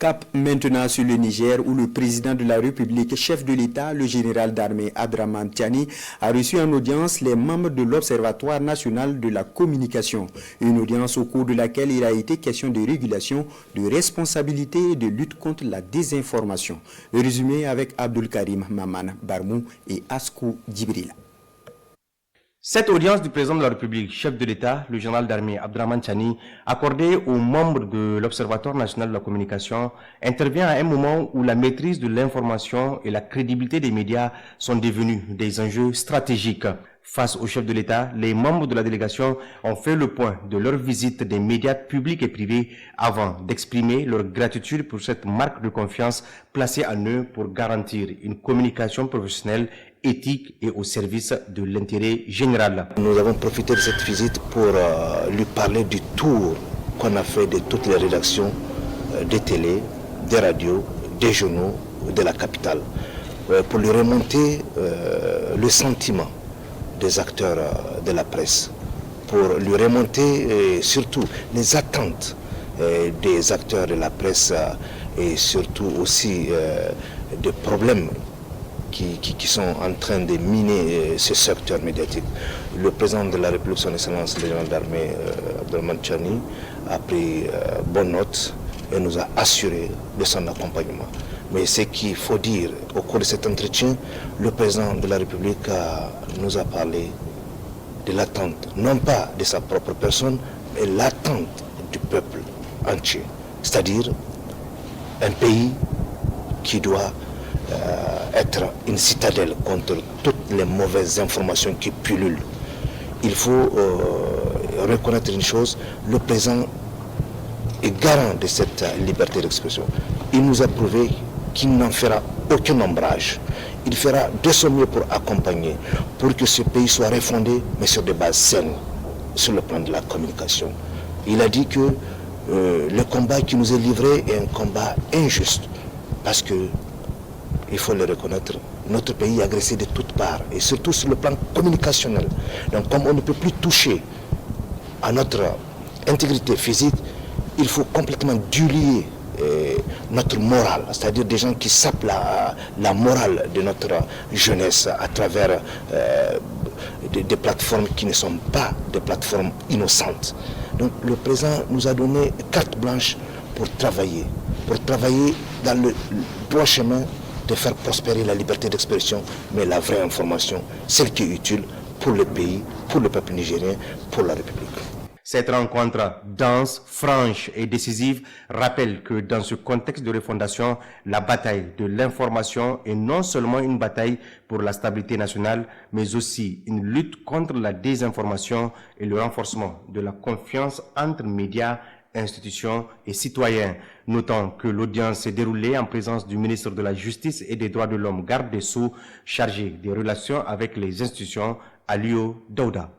Cap maintenant sur le Niger où le président de la République, chef de l'État, le général d'armée Abdraman Tiani, a reçu en audience les membres de l'Observatoire national de la communication. Une audience au cours de laquelle il a été question de régulation, de responsabilité et de lutte contre la désinformation. Le résumé avec Abdul Karim Maman Barmou et Askou Djibrila. Cette audience du président de la République, chef de l'État, le général d'armée Abdraman Tiani, accordée aux membres de l'Observatoire national de la communication, intervient à un moment où la maîtrise de l'information et la crédibilité des médias sont devenus des enjeux stratégiques. Face au chef de l'État, les membres de la délégation ont fait le point de leur visite des médias publics et privés avant d'exprimer leur gratitude pour cette marque de confiance placée en eux pour garantir une communication professionnelle, éthique et au service de l'intérêt général. Nous avons profité de cette visite pour lui parler du tour qu'on a fait de toutes les rédactions des télés, des radios, des journaux de la capitale, pour lui remonter le sentiment des acteurs de la presse, pour lui remonter surtout les attentes des acteurs de la presse et surtout aussi des problèmes qui sont en train de miner ce secteur médiatique. Le président de la République, son Excellence, le général d'armée Abdraman Tiani, a pris bonne note et nous a assuré de son accompagnement. Mais ce qu'il faut dire, au cours de cet entretien, le président de la République nous a parlé de l'attente, non pas de sa propre personne, mais l'attente du peuple entier. C'est-à-dire un pays qui doit être une citadelle contre toutes les mauvaises informations qui pullulent. Il faut reconnaître une chose, le président est garant de cette liberté d'expression. Il nous a prouvé qu'il n'en fera aucun ombrage. Il fera de son mieux pour accompagner, pour que ce pays soit refondé, mais sur des bases saines, sur le plan de la communication. Il a dit que le combat qui nous est livré est un combat injuste, parce que il faut le reconnaître, notre pays est agressé de toutes parts, et surtout sur le plan communicationnel. Donc comme on ne peut plus toucher à notre intégrité physique, il faut complètement duplier notre morale, c'est-à-dire des gens qui sapent la morale de notre jeunesse à travers des plateformes qui ne sont pas des plateformes innocentes. Donc le président nous a donné carte blanche pour travailler dans le droit chemin de faire prospérer la liberté d'expression, mais la vraie information, celle qui est utile pour le pays, pour le peuple nigérien, pour la République. Cette rencontre dense, franche et décisive rappelle que dans ce contexte de refondation, la bataille de l'information est non seulement une bataille pour la stabilité nationale, mais aussi une lutte contre la désinformation et le renforcement de la confiance entre médias, institutions et citoyens. Notons que l'audience s'est déroulée en présence du ministre de la Justice et des Droits de l'Homme, garde des Sceaux, chargé des relations avec les institutions, Alio Daouda.